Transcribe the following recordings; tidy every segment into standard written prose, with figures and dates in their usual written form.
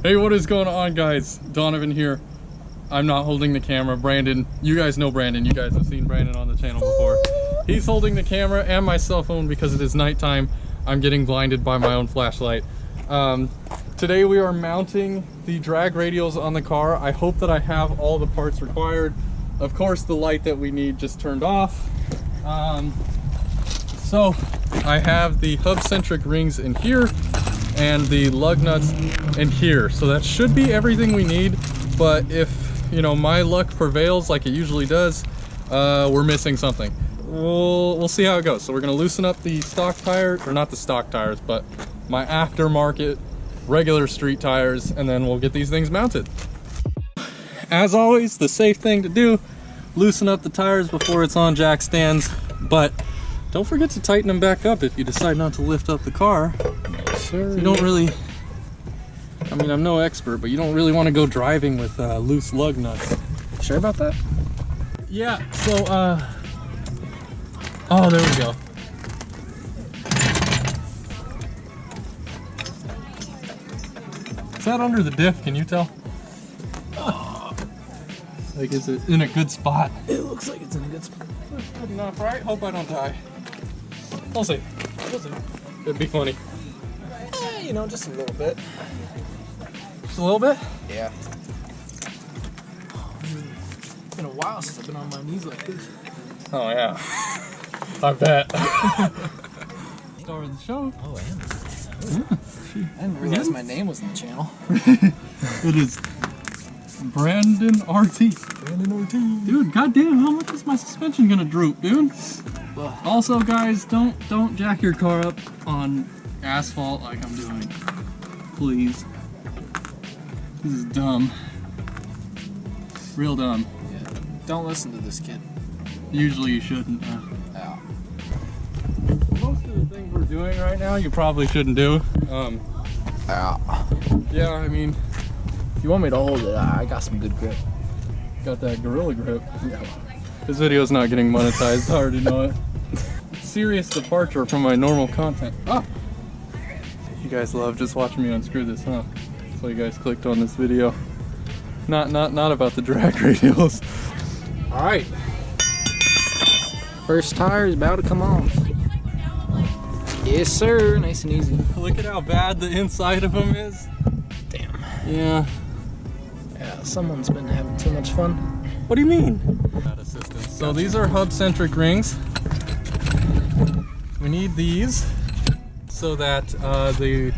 Hey, what is going on, guys? Donovan here. I'm not holding the camera. Brandon, you guys know Brandon. You guys have seen Brandon on the channel before. He's holding the camera and my cell phone because it is nighttime. I'm getting blinded by my own flashlight. Today we are mounting the drag radials on the car. I hope that I have all the parts required. Of course, the light that we need just turned off. So I have the hub-centric rings in here and the lug nuts in here. So that should be everything we need. But if, you know, my luck prevails like it usually does, we're missing something. We'll see how it goes. So we're gonna loosen up the stock tire, or not the stock tires, but my aftermarket regular street tires, and then we'll get these things mounted. As always, the safe thing to do, loosen up the tires before it's on jack stands, but don't forget to tighten them back up if you decide not to lift up the car. You don't really, I mean, I'm no expert, but you don't really want to go driving with loose lug nuts. Sure about that? Yeah, so, oh, there we go. Is that under the diff? Can you tell? Like, is it in a good spot? It looks like it's in a good spot. Good enough, right? Hope I don't die. We'll see. We'll see. It'd be funny. You know, just a little bit. Just a little bit? Yeah. It's been a while since I've been on my knees like this. Oh, yeah. I bet. Star of the show. Oh, and I didn't realize my name was in the channel. It is Brandon RT. Brandon RT. Dude, goddamn, how much is my suspension gonna droop, dude? Also, guys, don't jack your car up on asphalt like I'm doing. Please. This is dumb. Real dumb. Yeah. Don't listen to this kid. Usually you shouldn't. Yeah. Most of the things we're doing right now, you probably shouldn't do. Yeah, I mean, if you want me to hold it, I got some good grip. got that gorilla grip. This video's not getting monetized, I already know it. Serious departure from my normal content. Ah! You guys love just watching me unscrew this, huh? That's why you guys clicked on this video. Not about the drag radials. Alright. First tire is about to come off. Yes, sir. Nice and easy. Look at how bad the inside of them is. Damn. Yeah. Yeah, someone's been having too much fun. What do you mean? So these are hub-centric rings. We need these so that the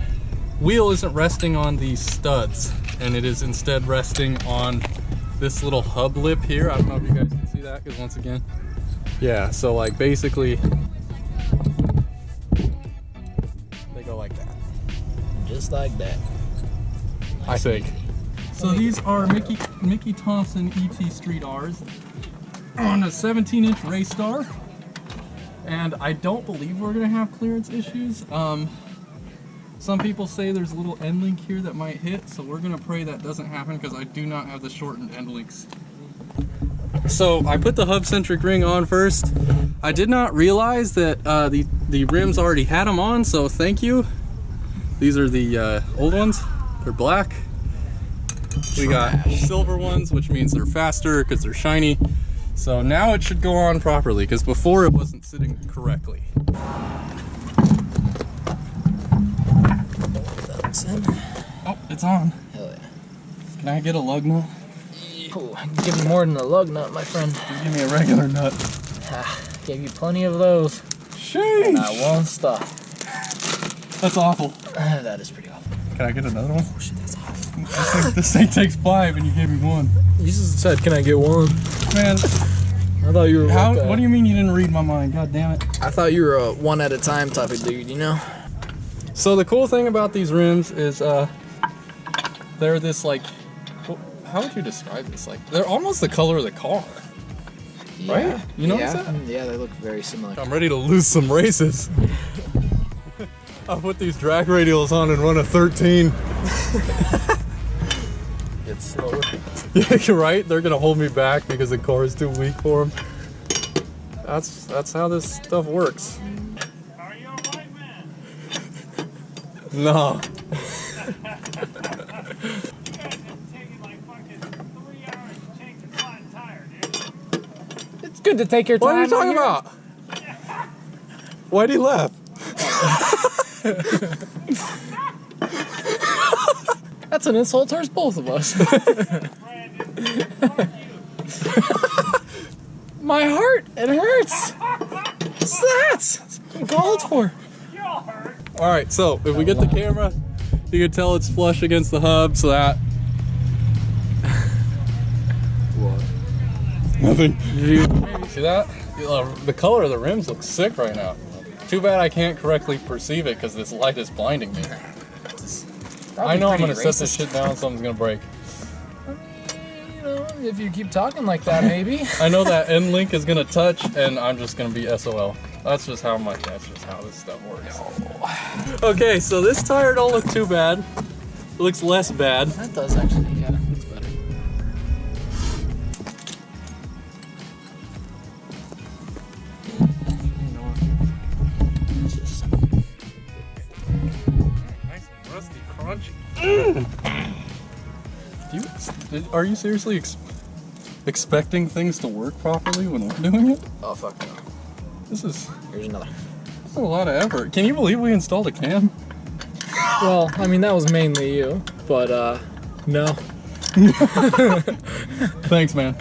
wheel isn't resting on these studs, and it is instead resting on this little hub lip here. I don't know if you guys can see that, because once again, yeah, so like basically they go like that. Just like that. I think. So these are Mickey Thompson ET Street R's on a 17-inch RaceStar, and I don't believe we're gonna have clearance issues. Some people say there's a little end link here that might hit, so we're gonna pray that doesn't happen because I do not have the shortened end links. So I put the hub-centric ring on first. I did not realize that the rims already had them on, so thank you. These are the old ones. They're black. We got silver ones, which means they're faster because they're shiny. So now it should go on properly, because before it wasn't sitting correctly. Oh, it's on. Hell yeah. Can I get a lug nut? Oh, I can give you more than a lug nut, my friend. Give me a regular nut. Gave you plenty of those. Sheesh! And I won't stop. That's awful. That is pretty awful. Can I get another one? Oh shit, that's awful. This thing takes 5 and you gave me 1. You just said, can I get one? Man, I thought you were what do you mean you didn't read my mind? God damn it. I thought you were a one at a time type of dude, you know? So the cool thing about these rims is they're this, like, how would you describe this? Like, they're almost the color of the car. Yeah. Right? You notice that? Yeah, they look very similar. I'm ready to lose some races. I'll put these drag radials on and run a 13. It's slower. Yeah, you're right. They're gonna hold me back because the car is too weak for them. That's how this stuff works. Are you alright, man? No. Dude, to take your time. What are you talking about? Why'd he laugh? That's an insult towards both of us. My heart, it hurts. What's that? It's called for. All right, so if we get the camera, you can tell it's flush against the hub, so that. What? Nothing. See that? The color of the rims looks sick right now. Too bad I can't correctly perceive it because this light is blinding me. I know I'm gonna set this shit down, something's gonna break. You know, if you keep talking like that, maybe. I know that end link is gonna touch, and I'm just gonna be SOL. That's just how this stuff works. Okay, so this tire don't look too bad. It looks less bad. That does actually, yeah, it's better. Nice and rusty, crunchy. Are you seriously expecting things to work properly when we're doing it? Oh, fuck no. Here's another. This is a lot of effort. Can you believe we installed a cam? Well, I mean, that was mainly you, but, no. Thanks, man.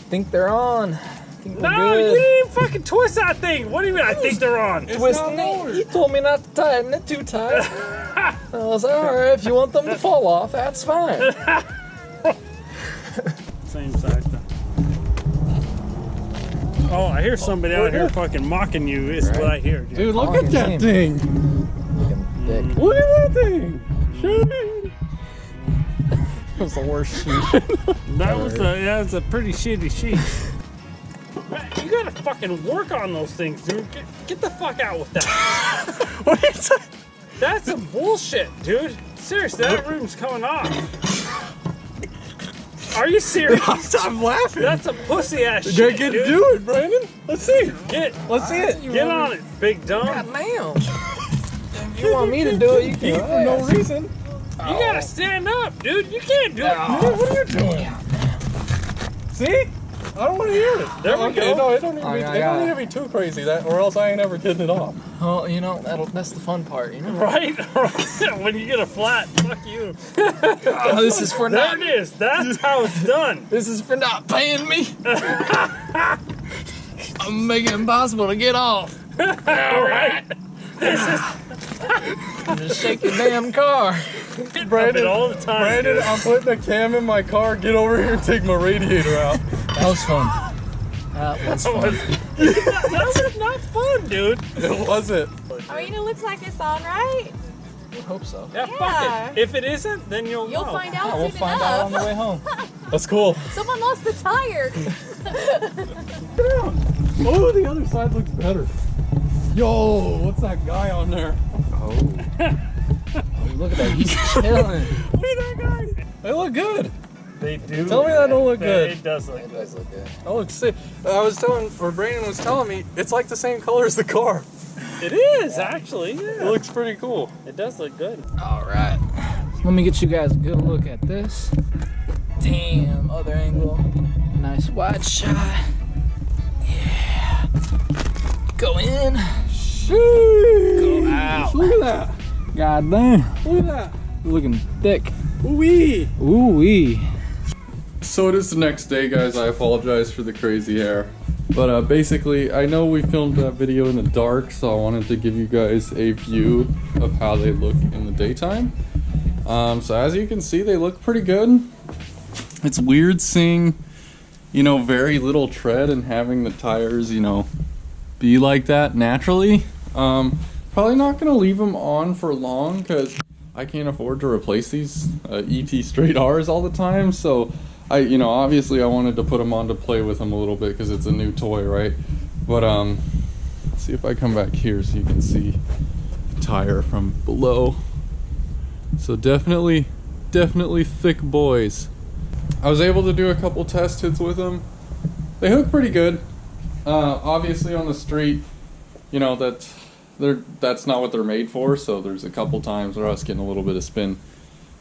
Think they're on. Think No, good. you didn't even fucking twist that thing. What do you mean? I think they're on. Twisting it. You told me not to tighten it too tight. I was like, alright, if you want them to fall off, that's fine. Same size. Oh, I hear somebody out here fucking mocking you. Is what I hear, dude. Dude, look at that thing. Looking thick. Look at that thing. That was the worst sheet. That's a pretty shitty sheet. You gotta fucking work on those things, dude. Get the fuck out with that. What are you saying? That's some bullshit, dude. Seriously, that room's coming off. Are you serious? I'm laughing. That's a pussy ass shit, Get dude. do it, Brandon. Let's see. Let's see it. Get on it, big dumb. God damn. If you want me to do it, you can. For no reason. You gotta stand up, dude. You can't do it. Dude, what are you doing? See? I don't want to hear it. There we go. No, it don't need to be, I it got don't it. need to be too crazy, or else I ain't ever getting it off. Well, you know, that's the fun part, you know? Right? When you get a flat, fuck you. Oh, this is for There not. it is. That's how it's done. This is for not paying me. I'm making it impossible to get off. All right. Just shake your damn car. Brandon, all the time. Brandon, dude. I'm putting a cam in my car. Get over here and take my radiator out. That was fun. That was fun. That was not fun, dude. It wasn't. I mean, it looks like it's on, right? I hope so. Yeah, Yeah. fuck it. If it isn't, then you'll You'll know. find out Yeah, soon we'll find out on the enough. way home. That's cool. Someone lost the tire. Oh, the other side looks better. Yo, what's that guy on there? Oh, look at that. He's chilling. Look at that guy. They look good. They do. Tell me that don't look good. It does look It good. does look good. That looks sick. Brandon was telling me, it's like the same color as the car. It is, actually. It Yeah. looks pretty cool. It does look good. All right. Let me get you guys a good look at this. Damn, other angle. Nice wide shot. Yeah. Go in. Go out. Look at that. God damn. Look at that. You're looking thick. Ooh-wee. Ooh-wee. So it is the next day, guys. I apologize for the crazy hair. But basically, I know we filmed that video in the dark, so I wanted to give you guys a view of how they look in the daytime. So as you can see, they look pretty good. It's weird seeing, you know, very little tread and having the tires, you know, be like that naturally. Probably not going to leave them on for long because I can't afford to replace these ET straight R's all the time. So you know, obviously I wanted to put them on to play with them a little bit because it's a new toy, right? But let's see if I come back here so you can see the tire from below. So definitely thick boys. I was able to do a couple test hits with them. They hook pretty good. Obviously on the street, you know, that's not what they're made for. So there's a couple times where I was getting a little bit of spin,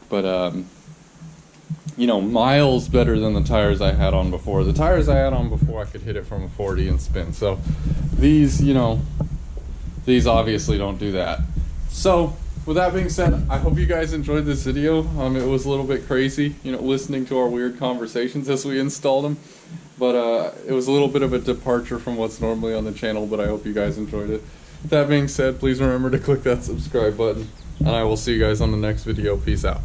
but you know, miles better than the tires I had on before. The tires I had on before, I could hit it from a 40 and spin. So these, you know, these obviously don't do that. So with that being said, I hope you guys enjoyed this video. It was a little bit crazy, you know, listening to our weird conversations as we installed them. But it was a little bit of a departure from what's normally on the channel, but I hope you guys enjoyed it. With that being said, please remember to click that subscribe button, and I will see you guys on the next video. Peace out.